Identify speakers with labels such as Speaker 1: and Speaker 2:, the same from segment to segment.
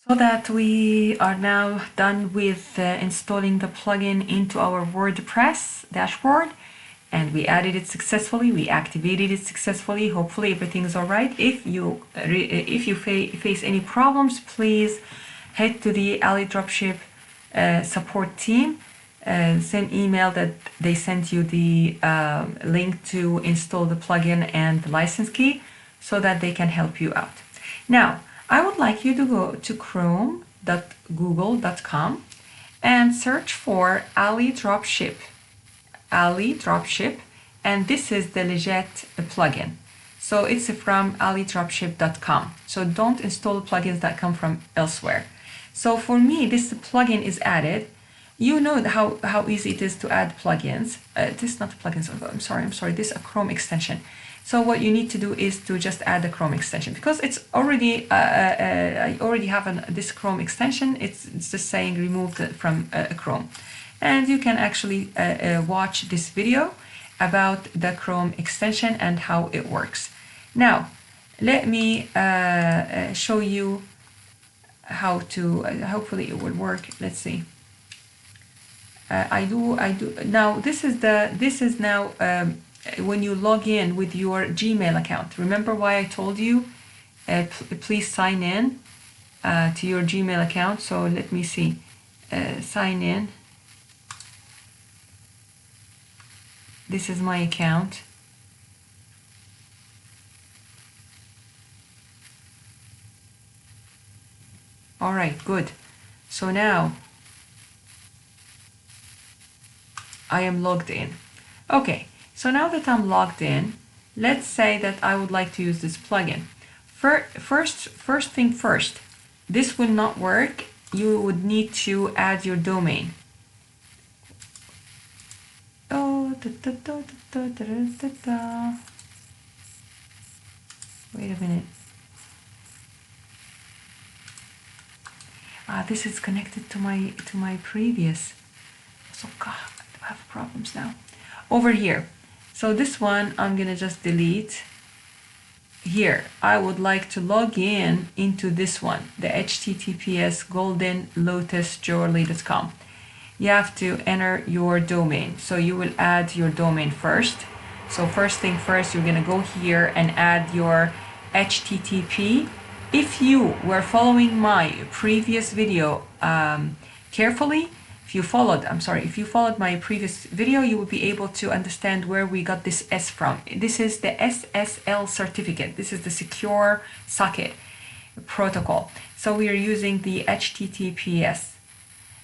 Speaker 1: So that we are now done with installing the plugin into our WordPress dashboard, and we added it successfully, we activated it successfully. Hopefully everything is all right. If you face any problems, please head to the Ali Dropship support team, send email that they sent you the link to install the plugin and the license key so that they can help you out. Now, I would like you to go to chrome.google.com and search for Ali Dropship, and this is the legit plugin. So it's from alidropship.com. So don't install plugins that come from elsewhere. So for me, this plugin is added. You know how easy it is to add plugins. This is not plugins. I'm sorry. This is a Chrome extension. So what you need to do is to just add the Chrome extension, because it's already I already have this Chrome extension. It's just saying removed from Chrome, and you can actually watch this video about the Chrome extension and how it works. Now, let me show you how to. Hopefully, it will work. Let's see. I do. Now, this is now. When you log in with your Gmail account. Remember why I told you please sign in to your Gmail account. So let me see, sign in. This is my account. All right, good. So now I am logged in. Okay. So now that I'm logged in, let's say that I would like to use this plugin. First thing first, this will not work. You would need to add your domain. Wait a minute. This is connected to my previous. So God, I have problems now. Over here. So this one I'm gonna just delete. Here, I would like to log in into this one, the https goldenlotusjewelry.com. You have to enter your domain. So you will add your domain first. So first thing first, you're gonna go here and add your HTTP. If you were following my previous video carefully, if you followed my previous video, you will be able to understand where we got this S from. This is the SSL certificate. This is the secure socket protocol. So we are using the HTTPS.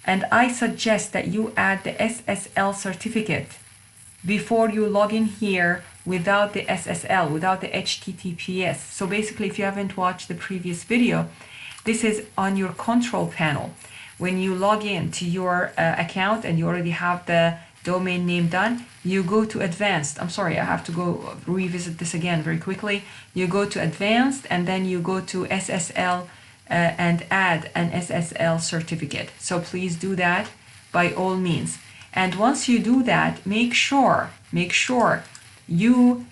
Speaker 1: And I suggest that you add the SSL certificate before you log in here without the SSL, without the HTTPS. So basically, if you haven't watched the previous video, this is on your control panel. When you log in to your account and you already have the domain name done, you go to advanced. I'm sorry, I have to go revisit this again very quickly. You go to advanced and then you go to SSL and add an SSL certificate. So please do that by all means. And once you do that, make sure you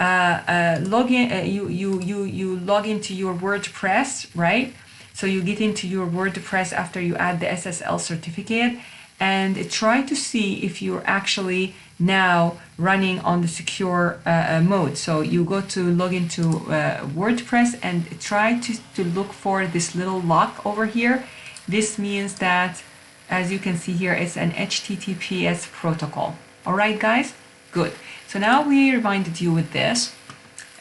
Speaker 1: log in. You log into your WordPress, right? So you get into your WordPress after you add the SSL certificate, and try to see if you're actually now running on the secure mode. So you go to log into WordPress and try to look for this little lock over here. This means that, as you can see here, it's an HTTPS protocol. All right, guys? Good. So now we reminded you with this.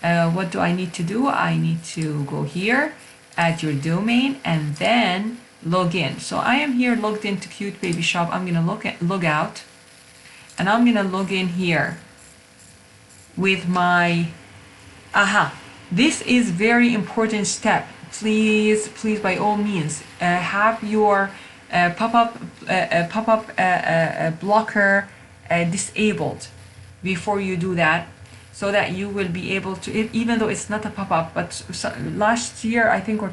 Speaker 1: What do I need to do? I need to go here, add your domain, and then log in. So I am here logged into Cute Baby Shop. I'm gonna log out, and I'm gonna log in here with my This is very important step. Please, by all means, have your pop-up blocker disabled before you do that, so that you will be able to, even though it's not a pop-up, but last year, I think, or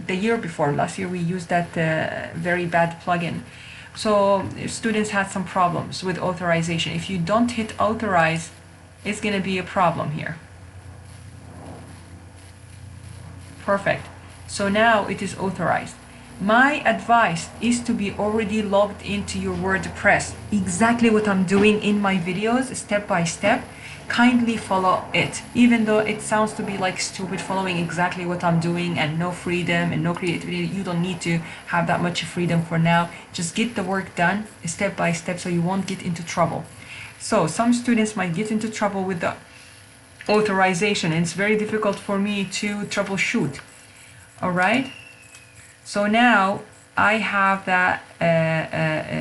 Speaker 1: the year before, last year we used that very bad plugin. So students had some problems with authorization. If you don't hit authorize, it's gonna be a problem here. Perfect. So now it is authorized. My advice is to be already logged into your WordPress. Exactly what I'm doing in my videos, step by step. Kindly follow it. Even though it sounds to be like stupid following exactly what I'm doing and no freedom and no creativity, you don't need to have that much freedom for now. Just get the work done step by step so you won't get into trouble. So some students might get into trouble with the authorization, and it's very difficult for me to troubleshoot. All right. So now I have that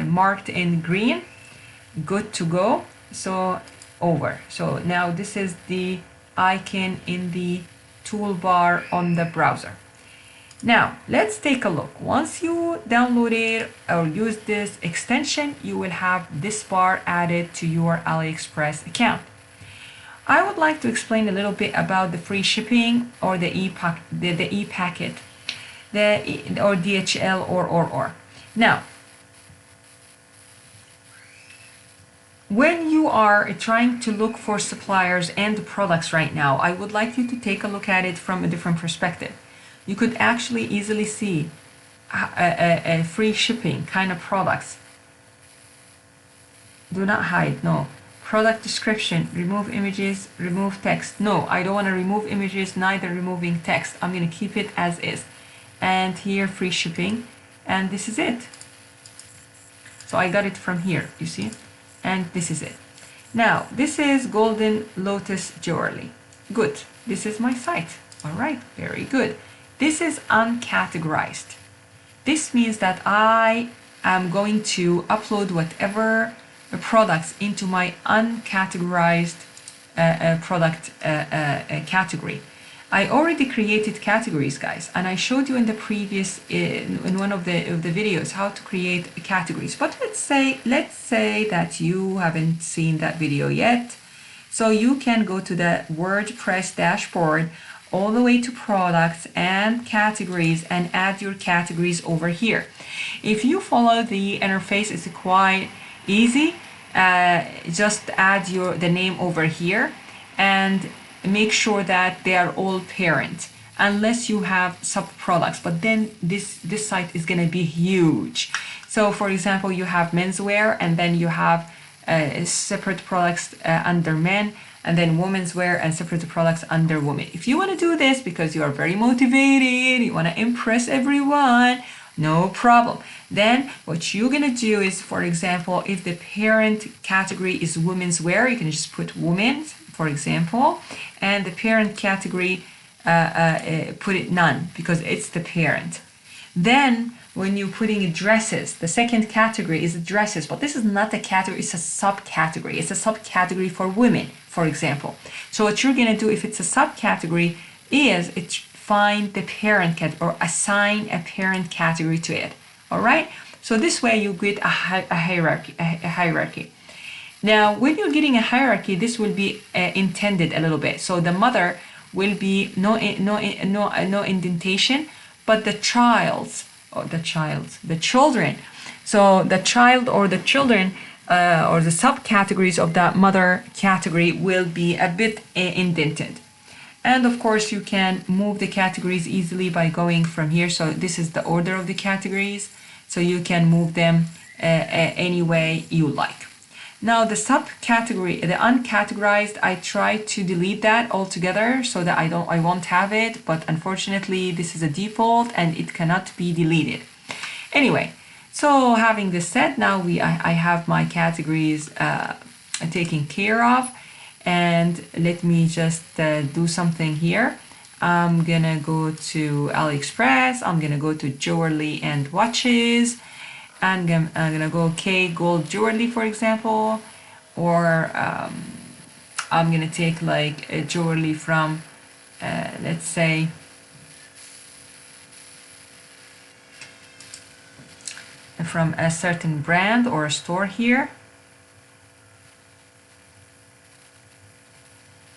Speaker 1: marked in green, good to go. So over. So now this is the icon in the toolbar on the browser. Now let's take a look. Once you download it or use this extension, you will have this bar added to your AliExpress account. I would like to explain a little bit about the free shipping or the e-packet. Or DHL or. Now, when you are trying to look for suppliers and products right now, I would like you to take a look at it from a different perspective. You could actually easily see a free shipping kind of products. Do not hide, no. Product description, remove images, remove text. No, I don't want to remove images, neither removing text. I'm going to keep it as is. And here free shipping, and this is it. So I got it from here, you see, and this is it. Now this is Golden Lotus Jewelry. Good. This is my site. All right, very good. This is uncategorized. This means that I am going to upload whatever products into my uncategorized product category. I already created categories, guys, and I showed you in the previous in one of the videos how to create categories. But let's say that you haven't seen that video yet, so you can go to the WordPress dashboard all the way to products and categories and add your categories over here. If you follow the interface, it's quite easy. Just add the name over here and make sure that they are all parent, unless you have sub products, but then this site is going to be huge. So for example, you have menswear, and then you have separate products under men, and then women's wear and separate products under women. If you want to do this because you are very motivated, you want to impress everyone, no problem. Then what you're going to do is, for example, if the parent category is women's wear, you can just put women's, for example, and the parent category, put it none because it's the parent. Then when you're putting dresses, the second category is dresses, but this is not a category, it's a subcategory. It's a subcategory for women, for example. So what you're going to do if it's a subcategory is find the parent category or assign a parent category to it. All right. So this way you get a hierarchy. Now, when you're getting a hierarchy, this will be intended a little bit. So the mother will be no indentation, but the children. So the child or the children or the subcategories of that mother category will be a bit indented. And of course, you can move the categories easily by going from here. So this is the order of the categories. So you can move them any way you like. Now the subcategory, the uncategorized, I try to delete that altogether so that I won't have it. But unfortunately, this is a default and it cannot be deleted. Anyway, so having this said, now I have my categories taken care of. And let me just do something here. I'm gonna go to AliExpress. I'm gonna go to jewelry and watches. And I'm gonna go K gold jewelry, for example, or I'm gonna take like a jewelry from, let's say, from a certain brand or a store here.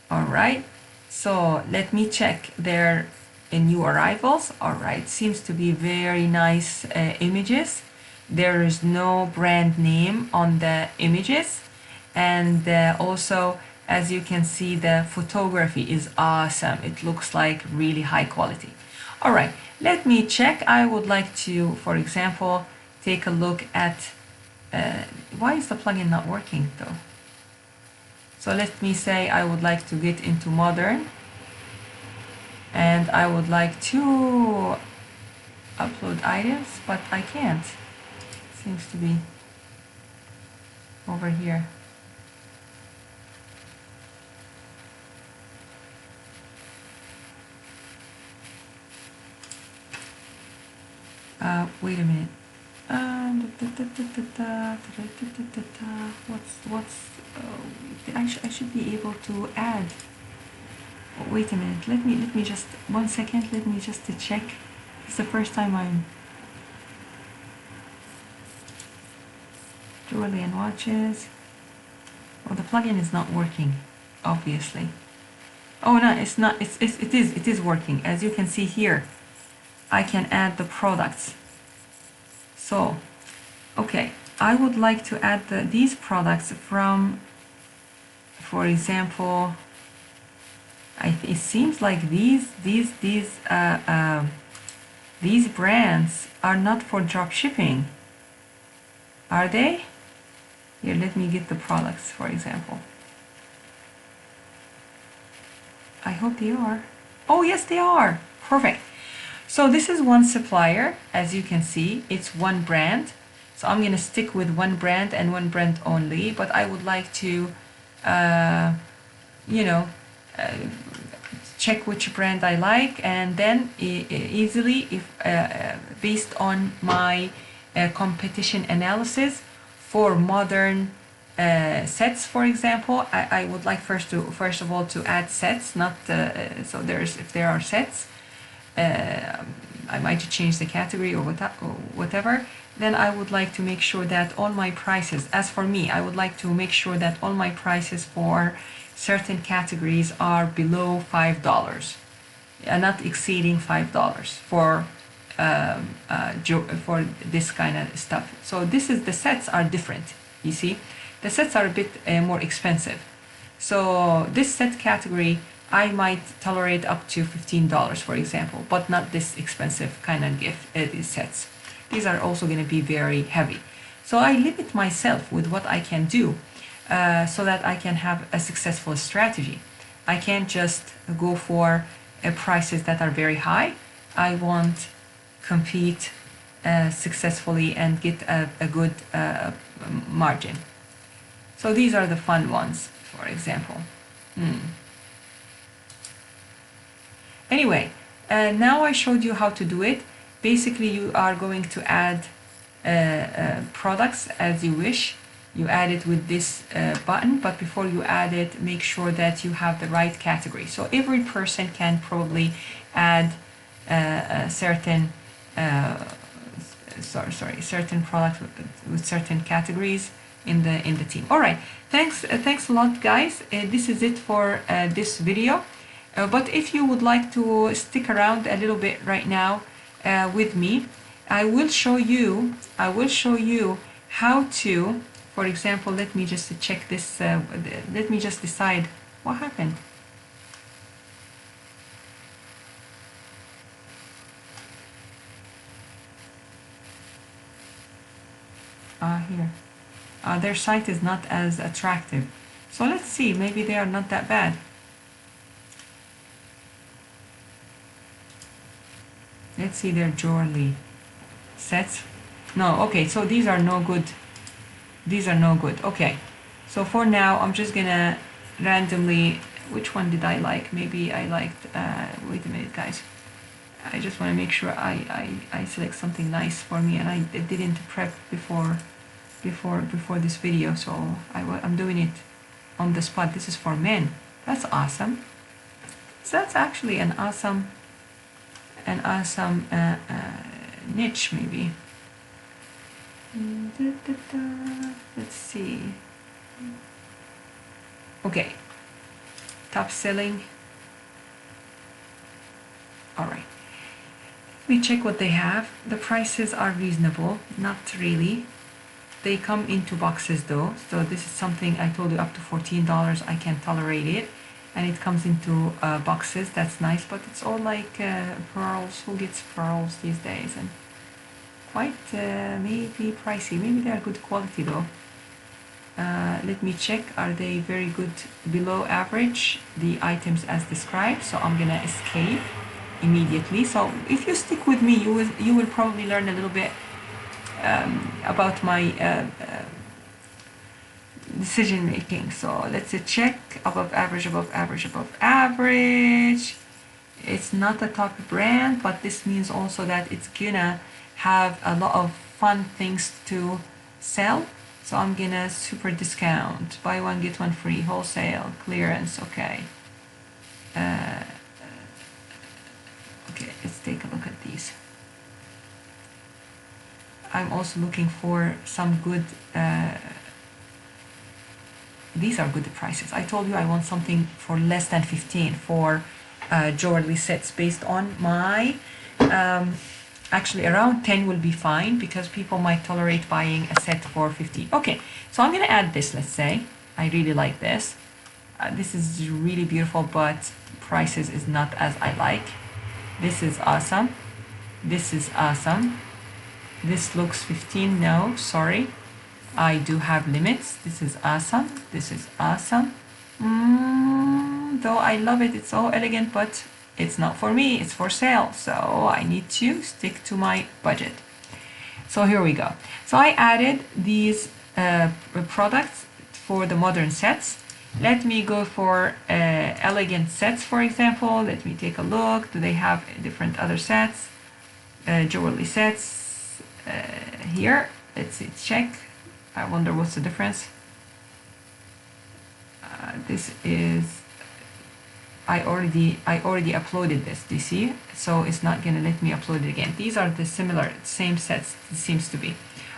Speaker 1: All right, so let me check their new arrivals. All right, seems to be very nice images. There is no brand name on the images, and also, as you can see, the photography is awesome. It looks like really high quality. All right, let me check. I would like to, for example, take a look at, why is the plugin not working though? So let me say I would like to get into modern, and I would like to upload items, but I can't. Seems to be over here. Wait a minute. I should be able to add. Wait a minute. Let me just 1 second. Let me just check. It's the first time I'm jewelry and watches. Oh, the plugin is not working, obviously. Oh no, it's not. It is working. As you can see here, I can add the products. So, okay, I would like to add these products from, for example, it seems like these brands are not for drop shipping, are they? Here, let me get the products, for example. I hope they are. Oh yes, they are. Perfect. So this is one supplier, as you can see, it's one brand. So I'm gonna stick with one brand and one brand only, but I would like to, check which brand I like, and then easily, if based on my competition analysis for modern sets, for example, I would like first of all to add sets, not so if there are sets. I might change the category or whatever. Then I would like to make sure that all my prices, as for me, I would like to make sure that all my prices for certain categories are below $5, not exceeding $5 for this kind of stuff. So the sets are different. You see, the sets are a bit more expensive. So this set category, I might tolerate up to $15, for example, but not this expensive kind of these sets. These are also going to be very heavy. So I limit myself with what I can do so that I can have a successful strategy. I can't just go for prices that are very high. I want compete successfully and get a good margin. So these are the fun ones, for example. Anyway, now I showed you how to do it. Basically, you are going to add products as you wish. You add it with this button, but before you add it, make sure that you have the right category. So every person can probably add certain certain products with certain categories in the team. All right, thanks a lot, guys. This is it for this video. But if you would like to stick around a little bit right now with me, I will show you how to, for example, let me just check this, let me just decide what happened. Here. Their site is not as attractive. So let's see, maybe they are not that bad. Let's see their jewelry sets. No, okay, so these are no good. These are no good. Okay, so for now, I'm just gonna randomly, which one did I like? Maybe I liked, wait a minute, guys. I just want to make sure I select something nice for me, and I didn't prep before this video, so I'm doing it on the spot. This is for men. That's awesome. So that's actually an awesome niche, maybe. Let's see. Okay, top selling. All right, let me check what they have. The prices are reasonable, not really. They come into boxes though, so this is something I told you, up to $14 I can tolerate it. and it comes into boxes. That's nice, but it's all like pearls. Who gets pearls these days? And quite maybe pricey. Maybe they are good quality though. Let me check. Are they very good? Below average, the items as described. So I'm gonna escape immediately. So if you stick with me, you will probably learn a little bit about my decision making. So let's check. Above average, above average, above average. It's not a top brand, but this means also that it's gonna have a lot of fun things to sell. So I'm gonna super discount, buy one get one free, wholesale, clearance. Okay. Okay, let's take a look at these. I'm also looking for some good. These are good prices. I told you I want something for less than 15 for jewelry sets based on my. Actually, around 10 will be fine because people might tolerate buying a set for 50. Okay, so I'm gonna add this. Let's say I really like this. This is really beautiful, but prices is not as I like. This is awesome. This is awesome. This looks 15. No, sorry. I do have limits. This is awesome. This is awesome. Though I love it. It's so elegant, but it's not for me. It's for sale. So I need to stick to my budget. So here we go. So I added these products for the modern sets. Let me go for elegant sets, for example. Let me take a look. Do they have different other sets? Jewelry sets here. Let's see, check. I wonder what's the difference. This is, I already uploaded this, do you see? So it's not gonna let me upload it again. These are the same sets, it seems to be.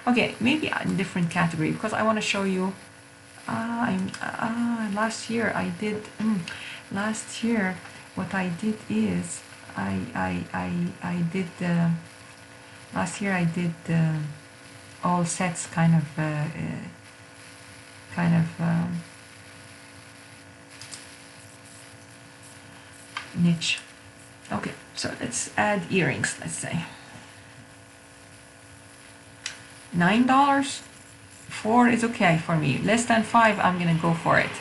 Speaker 1: Okay, maybe a different category because I want to show you. Last year I did. Last year, what I did is I did. Last year I did all sets kind of niche. Okay, so let's add earrings. Let's say $9. 4 is okay for me. Less than 5, I'm gonna go for it.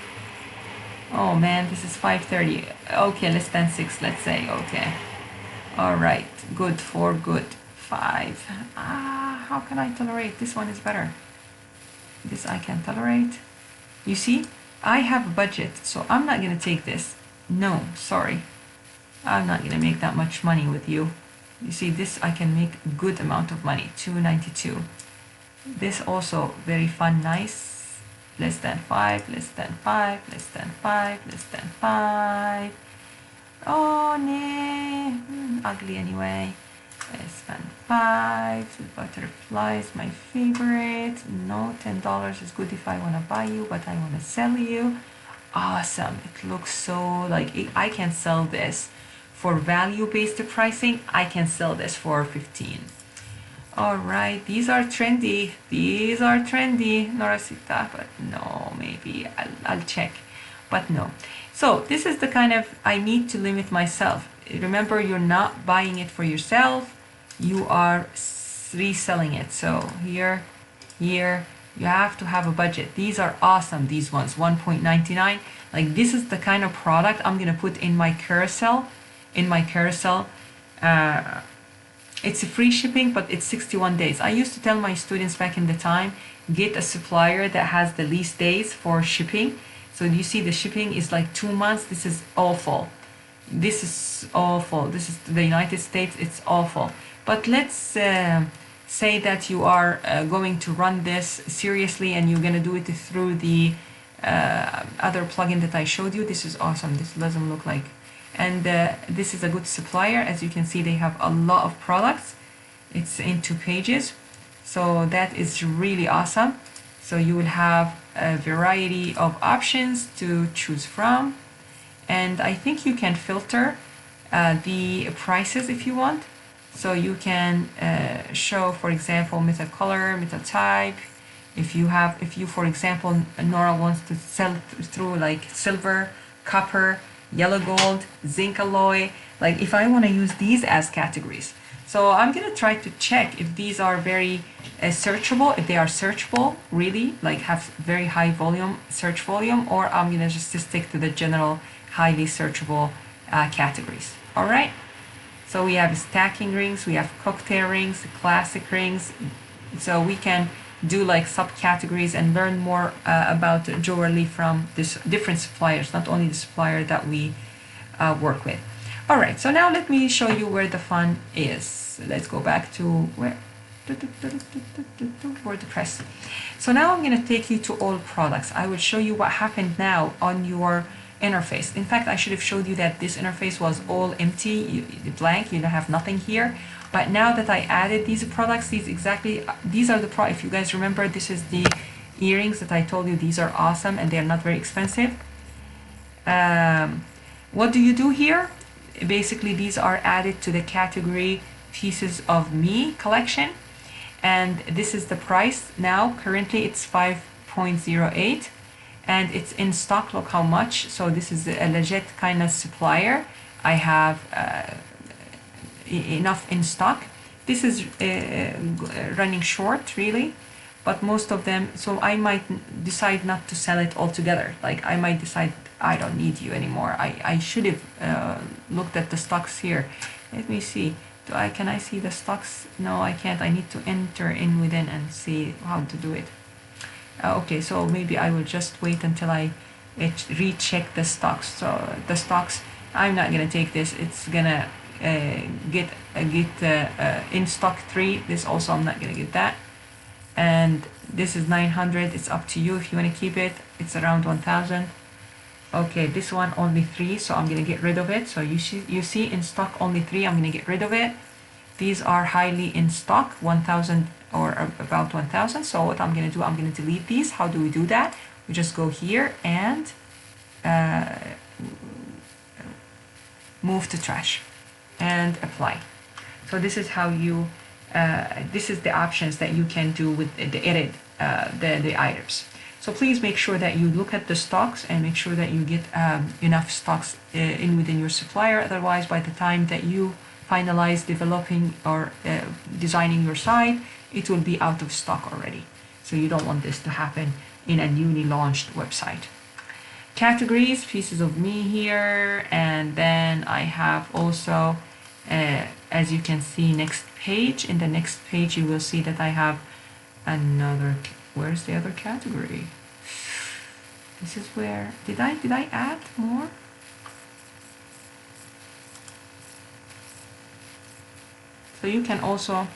Speaker 1: Oh man, this is 5.30. Okay, less than 6, let's say. Okay, all right, good. 4, good. 5. How can I tolerate? This one is better. This I can tolerate. You see, I have a budget, so I'm not gonna take this. No, sorry, I'm not gonna make that much money with you. You see, this I can make a good amount of money. $2.92. This also very fun, nice. Less than 5, less than 5, less than 5, less than 5. Oh no, ugly anyway. Less than 5. The butterflies, my favorite. No, $10 is good if I want to buy you, but I want to sell you. Awesome. It looks so like I can sell this for value-based pricing. I can sell this for 15. All right, these are trendy. These are trendy, Norasita, but no, maybe I'll check, but no. So this is the kind of, I need to limit myself. Remember, you're not buying it for yourself. You are reselling it. So here, you have to have a budget. These are awesome, these ones, 1.99. Like this is the kind of product I'm gonna put in my carousel. It's a free shipping, but it's 61 days. I used to tell my students back in the time, get a supplier that has the least days for shipping. So you see the shipping is like 2 months. This is awful. This is awful. This is the United States. It's awful. But let's say that you are going to run this seriously and you're going to do it through the other plugin that I showed you. This is awesome. This doesn't look like. And this is a good supplier. As you can see, they have a lot of products. It's in 2 pages. So that is really awesome. So you will have a variety of options to choose from. And I think you can filter the prices if you want. So you can show, for example, meta color, meta type. If you, for example, Nora wants to sell through like silver copper, yellow gold, zinc alloy. Like if I want to use these as categories. So I'm going to try to check if these are very searchable, if they are searchable, really, like have very high volume, search volume, or I'm going to just stick to the general highly searchable categories. All right. So we have stacking rings, we have cocktail rings, classic rings. So we can do like subcategories and learn more about jewelry from this different suppliers, not only the supplier that we work with. All right, so now let me show you where the fun is. Let's go back to where WordPress. So now I'm going to take you to all products. I will show you what happened now on your interface. In fact, I should have showed you that this interface was all empty, blank, you have nothing here. But now that I added these products, these are the products. If you guys remember, this is the earrings that I told you, these are awesome and they're not very expensive. What do you do here? Basically, these are added to the category Pieces of Me collection. And this is the price now. Currently, it's 5.08. And it's in stock. Look how much. So this is a legit kind of supplier. I have enough in stock. This is running short, really, but most of them. So I might decide not to sell it altogether. Like I might decide I don't need you anymore. I should have looked at the stocks here. Let me see. Can I see the stocks? No, I can't. I need to enter in within and see how to do it. Okay, so maybe I will just wait until I recheck the stocks. So the stocks, I'm not gonna take this. It's gonna get in stock 3. This also I'm not gonna get that. And this is 900. It's up to you if you want to keep it. It's around 1000. Okay, this one only 3, so I'm gonna get rid of it. So you see in stock only 3. I'm gonna get rid of it. These are highly in stock, 1000 or about 1000. So what I'm going to do, I'm going to delete these. How do we do that? We just go here and move to trash and apply. So this is how you, this is the options that you can do with the edit the items. So please make sure that you look at the stocks and make sure that you get enough stocks within your supplier. Otherwise, by the time that you finalize developing or designing your site, it will be out of stock already. So you don't want this to happen in a newly launched website. Categories, Pieces of Me here, and then I have also, as you can see, next page. In the next page, you will see that I have another. Where's the other category? This is where did I add more? So you can also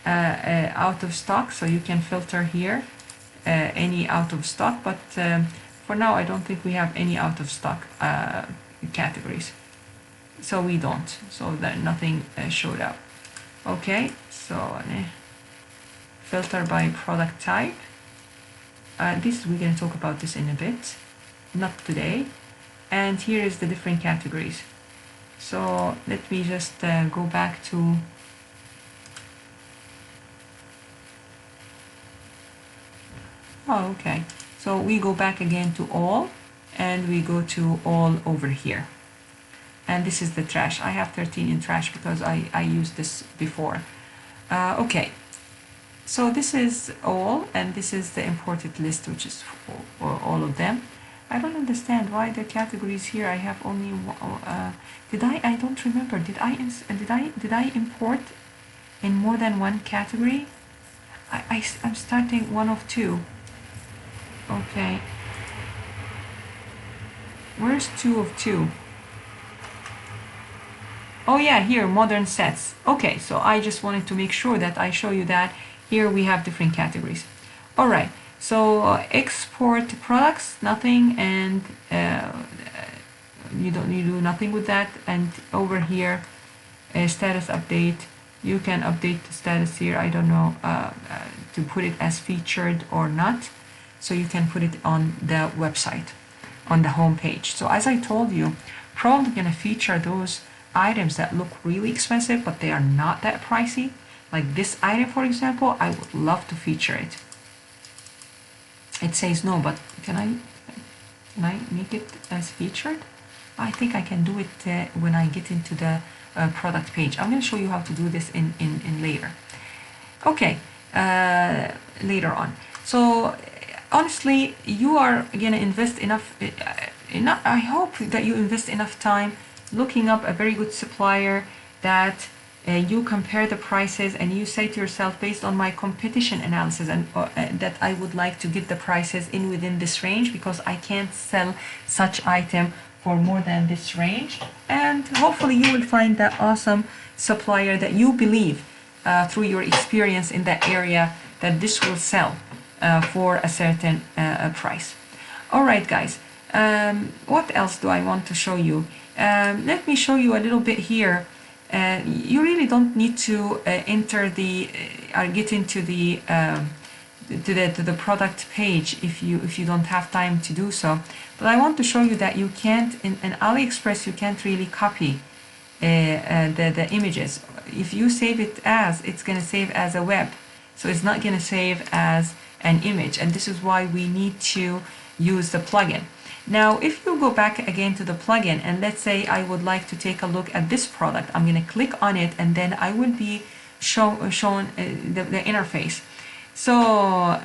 Speaker 1: out of stock, so you can filter here any out of stock, but for now I don't think we have any out of stock categories, so we don't, so that nothing showed up. Okay, so filter by product type. This we're going to talk about this in a bit, not today. And here is the different categories. So let me just go back to okay, so we go back again to all, and we go to all over here, and this is the trash. I have 13 in trash because I used this before. Okay, so this is all, and this is the imported list, which is for all of them. I don't understand why the categories here I have only I don't remember, did I import in more than one category? I'm starting 1 of 2. Okay, where's 2 of 2? Oh yeah, here, modern sets. Okay, so I just wanted to make sure that I show you that here we have different categories. All right, so export products, nothing, and you do nothing with that. And over here, status update, you can update the status here. I don't know to put it as featured or not. So you can put it on the website, on the home page. So as I told you, probably gonna feature those items that look really expensive, but they are not that pricey. Like this item, for example, I would love to feature it. It says no, but can I? Can I make it as featured? I think I can do it when I get into the product page. I'm going to show you how to do this in later. Okay, later on. So honestly, you are going to invest enough, I hope that you invest enough time looking up a very good supplier that you compare the prices and you say to yourself, based on my competition analysis, and that I would like to get the prices in within this range because I can't sell such item for more than this range. And hopefully you will find that awesome supplier that you believe through your experience in that area that this will sell for a certain price. All right, guys. What else do I want to show you? Let me show you a little bit here. You really don't need to enter the get into the to the product page if you don't have time to do so. But I want to show you that you can't in AliExpress you can't really copy the images. If you save it as, it's going to save as a web, so it's not going to save as an image, and this is why we need to use the plugin. Now if you go back again to the plugin and let's say I would like to take a look at this product, I'm going to click on it and then I will be shown the interface. So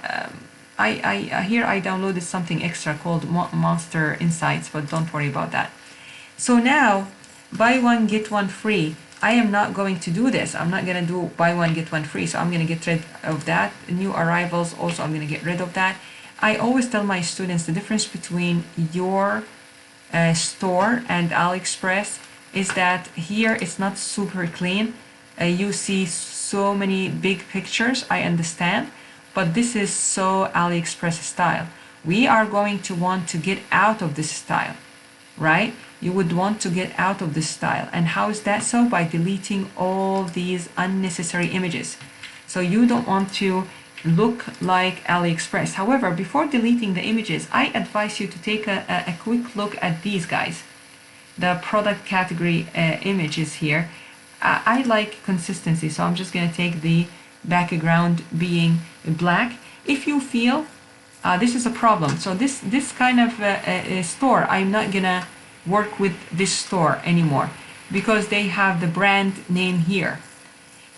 Speaker 1: here I downloaded something extra called Monster Insights, but don't worry about that. So now buy one get one free. I am not going to do this. I'm not going to do buy one get one free, so I'm going to get rid of that. New arrivals also, I'm going to get rid of that. I always tell my students the difference between your store and AliExpress is that here it's not super clean. You see so many big pictures, I understand, but this is so AliExpress style. We are going to want to get out of this style, right? You would want to get out of this style. And how is that so? By deleting all these unnecessary images. So you don't want to look like AliExpress. However, before deleting the images, I advise you to take a quick look at these guys. The product category images here. I like consistency, so I'm just going to take the background being black. If you feel this is a problem, so this kind of store, I'm not going to work with this store anymore because they have the brand name here.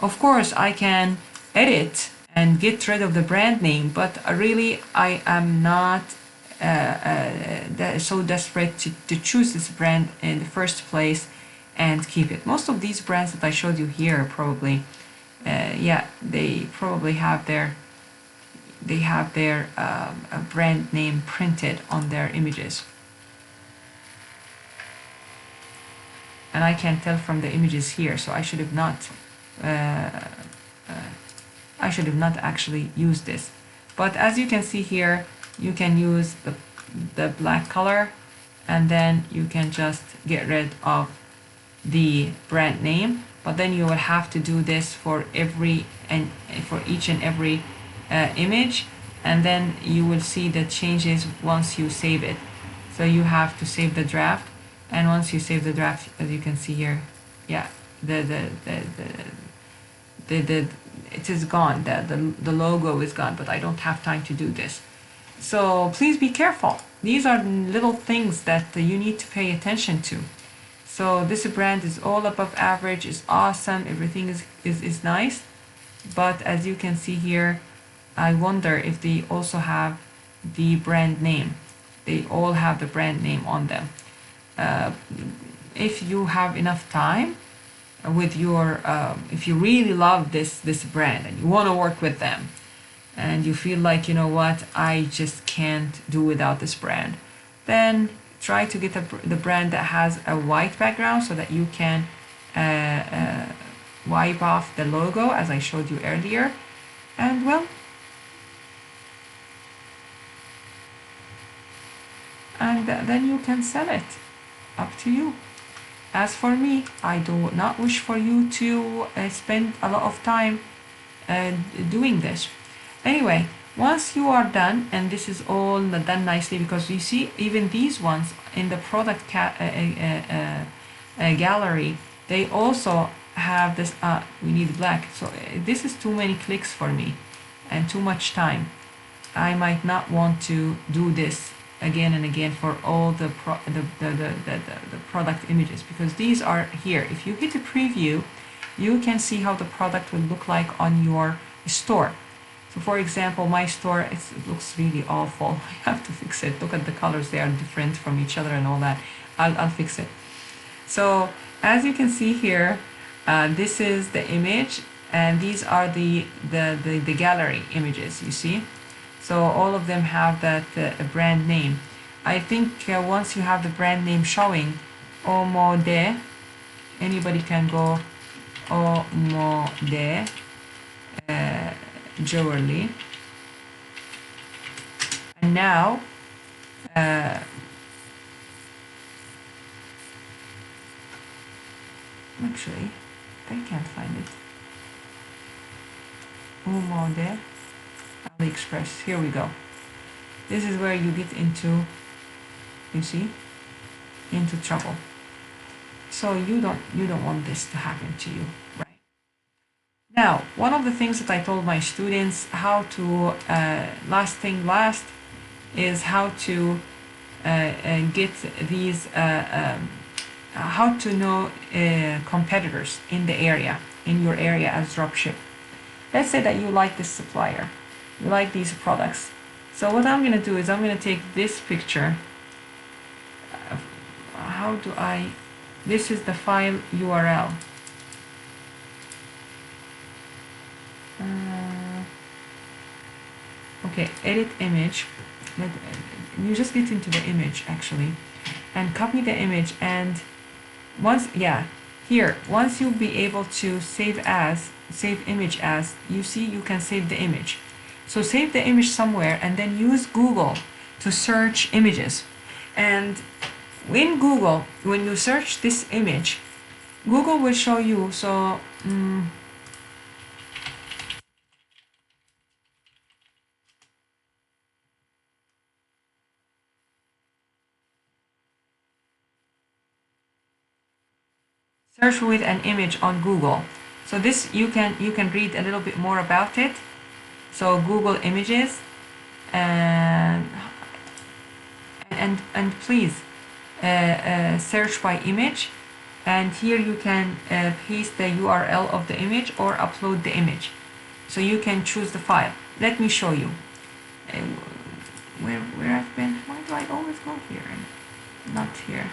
Speaker 1: Of course, I can edit and get rid of the brand name, but really I am not so desperate to choose this brand in the first place and keep it. Most of these brands that I showed you here probably yeah, they probably have their brand name printed on their images, and I can tell from the images here, so I should have not actually used this. But as you can see here, you can use the black color, and then you can just get rid of the brand name. But then you will have to do this for each and every image, and then you will see the changes once you save it. So you have to save the draft, and once you save the draft, as you can see here, yeah, it is gone. The logo is gone, but I don't have time to do this. So please be careful. These are little things that you need to pay attention to. So this brand is all above average, is awesome, everything is nice. But as you can see here, I wonder if they also have the brand name. They all have the brand name on them. If you have enough time with your, if you really love this brand and you want to work with them, and you feel like, you know what, I just can't do without this brand, then try to get the brand that has a white background so that you can wipe off the logo as I showed you earlier, and well, and then you can sell it. Up to you. As for me, I do not wish for you to spend a lot of time doing this. Anyway, once you are done, and this is all done nicely, because you see even these ones in the product gallery, they also have this, we need black, so this is too many clicks for me and too much time. I might not want to do this again and again for all the product images, because these are here. If you hit the preview, you can see how the product will look like on your store. So for example, my store, it looks really awful. I have to fix it. Look at the colors, they are different from each other and all that. I'll fix it. So as you can see here, this is the image, and these are the gallery images, you see. So all of them have that brand name. I think once you have the brand name showing, Omode, anybody can go Omode jewelry. And now actually I can't find it. Omode AliExpress. Here we go. This is where you get into, you see, into trouble. So you don't want this to happen to you, right? Now, one of the things that I told my students how to last is how to get these how to know competitors in the area, in your area as dropship. Let's say that you like this supplier, you like these products. So what I'm going to do is I'm going to take this picture. How do I, this is the file URL. Okay, edit image. You just get into the image actually and copy the image, and once you'll be able to save image as, you see, you can save the image. So save the image somewhere and then use Google to search images. And in Google, when you search this image, Google will show you, so search with an image on Google. So this you can read a little bit more about it. So Google Images, and please search by image, and here you can paste the URL of the image or upload the image. So you can choose the file. Let me show you where I've been. Why do I always go here and not here?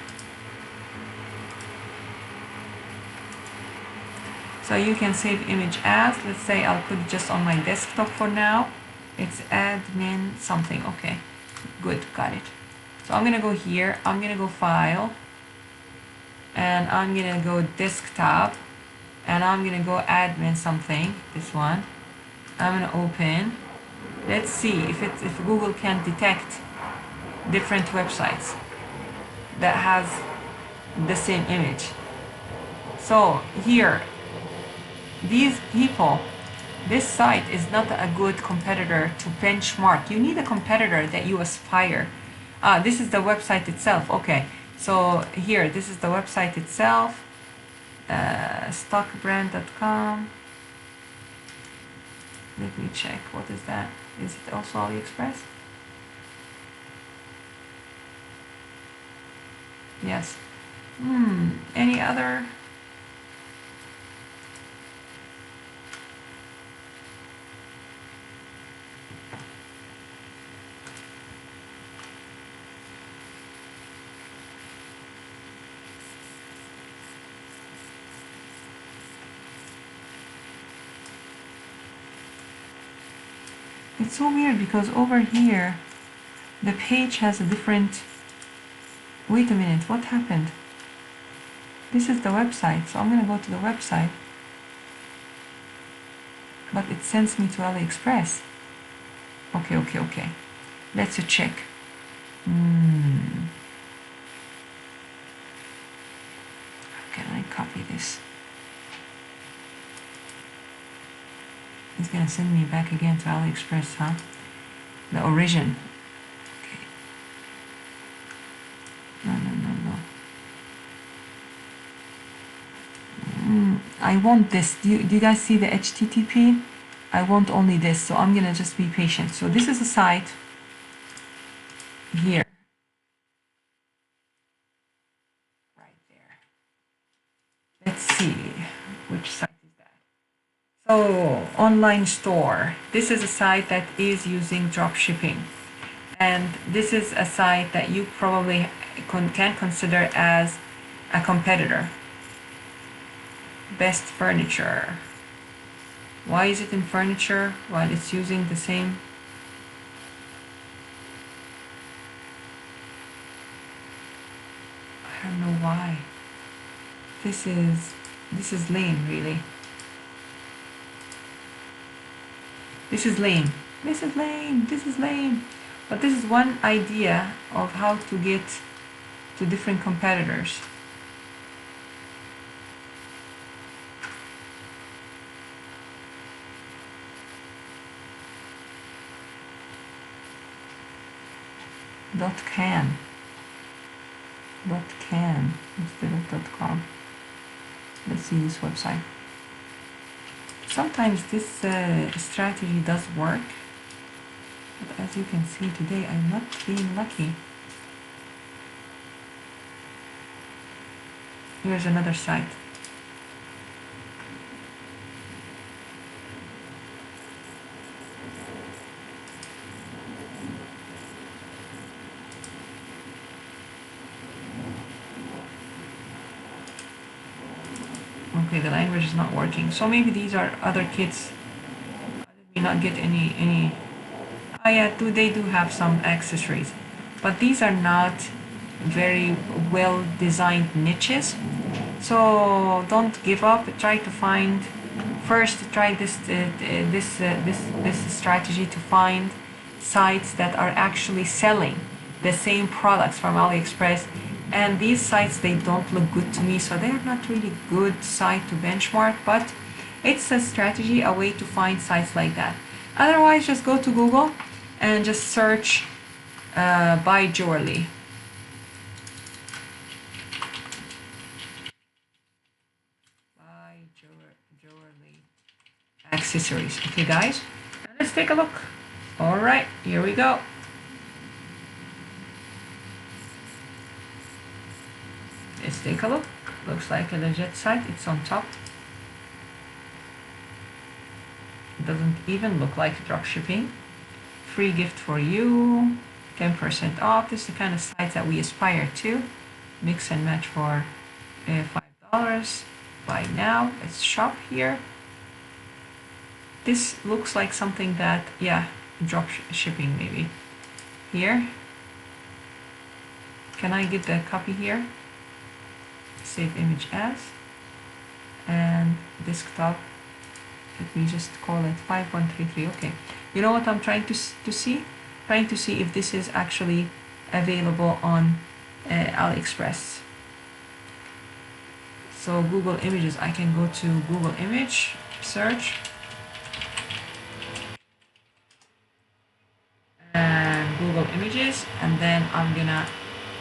Speaker 1: So you can save image as, let's say I'll put it just on my desktop for now. It's admin something. Okay, good, got it. So I'm gonna go here, I'm gonna go file, and I'm gonna go desktop, and I'm gonna go admin something, this one. I'm gonna open. Let's see if Google can detect different websites that has the same image. So here, these people, this site is not a good competitor to benchmark. You need a competitor that you aspire. This is the website itself. Okay, so here, this is the website itself, stockbrand.com. Let me check, what is that? Is it also AliExpress? Yes. Any other? It's so weird because over here the page has a different, wait a minute, what happened? This is the website, so I'm gonna go to the website, but it sends me to AliExpress. Okay, let's check. How can I copy this? It's gonna send me back again to AliExpress, huh? The origin. Okay. No. I want this. Do you guys see the HTTP? I want only this, so I'm gonna just be patient. So this is a site here. So, online store. This is a site that is using drop shipping. And this is a site that you probably can consider as a competitor. Best furniture. Why is it in furniture while it's using the same? I don't know why. This is lame, really. This is lame. This is lame. This is lame. But this is one idea of how to get to different competitors. .can instead of .com. Let's see this website. Sometimes this strategy does work, but as you can see today, I'm not being lucky. Here's another site. Okay, the language is not working. So maybe these are other kits. Did we not get any? Oh yeah, they do have some accessories, but these are not very well designed niches. So don't give up. Try to find first. Try this strategy to find sites that are actually selling the same products from AliExpress. And these sites, they don't look good to me, so they're not really good site to benchmark, but it's a strategy, a way to find sites like that. Otherwise, just go to Google and just search buy jewelry. Buy jewelry accessories. Okay, guys, let's take a look. All right, here we go. Let's take a look. Looks like a legit site. It's on top. It doesn't even look like dropshipping. Free gift for you. 10% off. This is the kind of sites that we aspire to. Mix and match for $5. Buy now. Let's shop here. This looks like something that, yeah, drop shipping maybe. Here. Can I get the copy here? Save image as, and desktop, let me just call it 5133. Okay, you know what I'm trying to see? Trying to see if this is actually available on AliExpress. So Google Images, I can go to Google Image, search, and Google Images, and then I'm gonna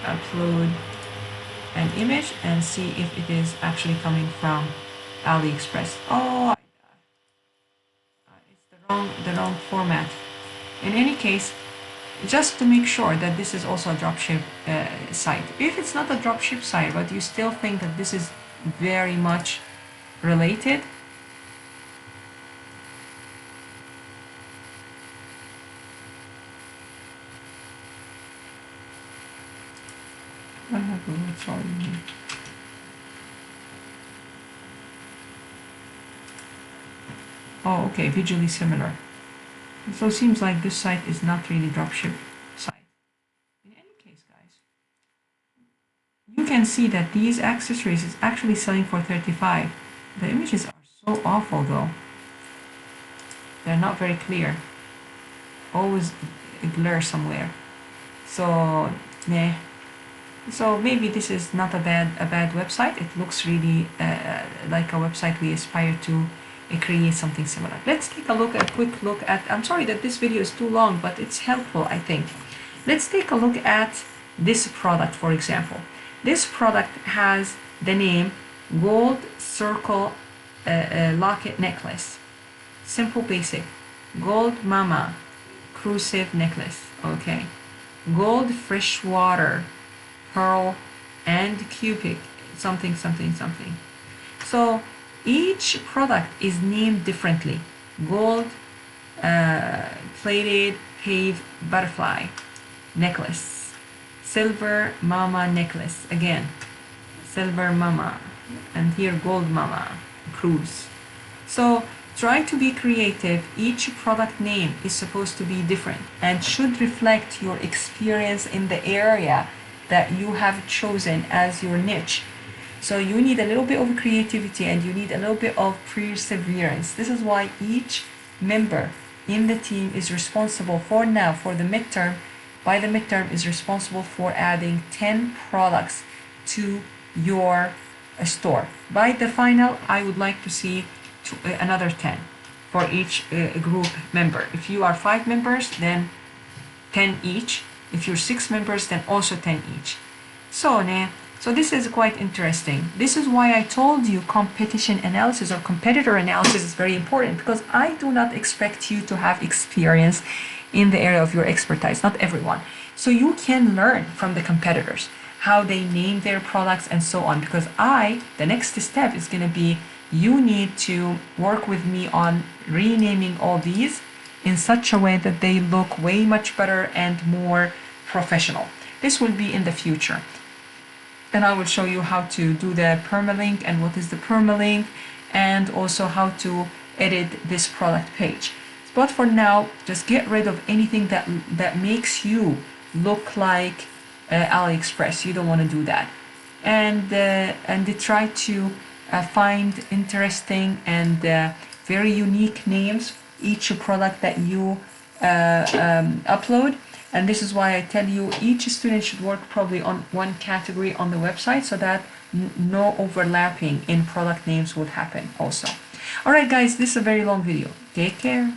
Speaker 1: upload an image and see if it is actually coming from AliExpress. Oh, it's the wrong format. In any case, just to make sure that this is also a dropship site. If it's not a dropship site, but you still think that this is very much related, I have a word, sorry. Oh, okay, visually similar. So it seems like this site is not really dropship site. In any case, guys, you can see that these accessories is actually selling for $35. The images are so awful though. They're not very clear. Always a glare somewhere. So, nah. So maybe this is not a bad website. It looks really like a website we aspire to create something similar. Let's take a quick look at, I'm sorry that this video is too long, but it's helpful, I think. Let's take a look at this product, for example. This product has the name Gold Circle Locket Necklace. Simple, basic. Gold Mama Crucive Necklace. Okay. Gold Freshwater Pearl and Cupid something. So each product is named differently. Gold, plated, pave, butterfly, necklace, silver mama necklace, again, silver mama, and here gold mama, cruise. So try to be creative. Each product name is supposed to be different and should reflect your experience in the area that you have chosen as your niche. So you need a little bit of creativity and you need a little bit of perseverance. This is why each member in the team is responsible for the midterm. By the midterm is responsible for adding 10 products to your store. By the final, I would like to see another 10 for each group member. If you are 5 members, then 10 each. If you're 6 members, then also 10 each. So this is quite interesting. This is why I told you competition analysis or competitor analysis is very important, because I do not expect you to have experience in the area of your expertise, not everyone. So you can learn from the competitors, how they name their products and so on, because the next step is going to be, you need to work with me on renaming all these in such a way that they look way much better and more professional. This will be in the future. And I will show you how to do the permalink and what is the permalink, and also how to edit this product page. But for now, just get rid of anything that makes you look like AliExpress. You don't want to do that. And try to find interesting and very unique names each product that you upload. And this is why I tell you each student should work probably on one category on the website, so that no overlapping in product names would happen also. Alright guys, this is a very long video. Take care.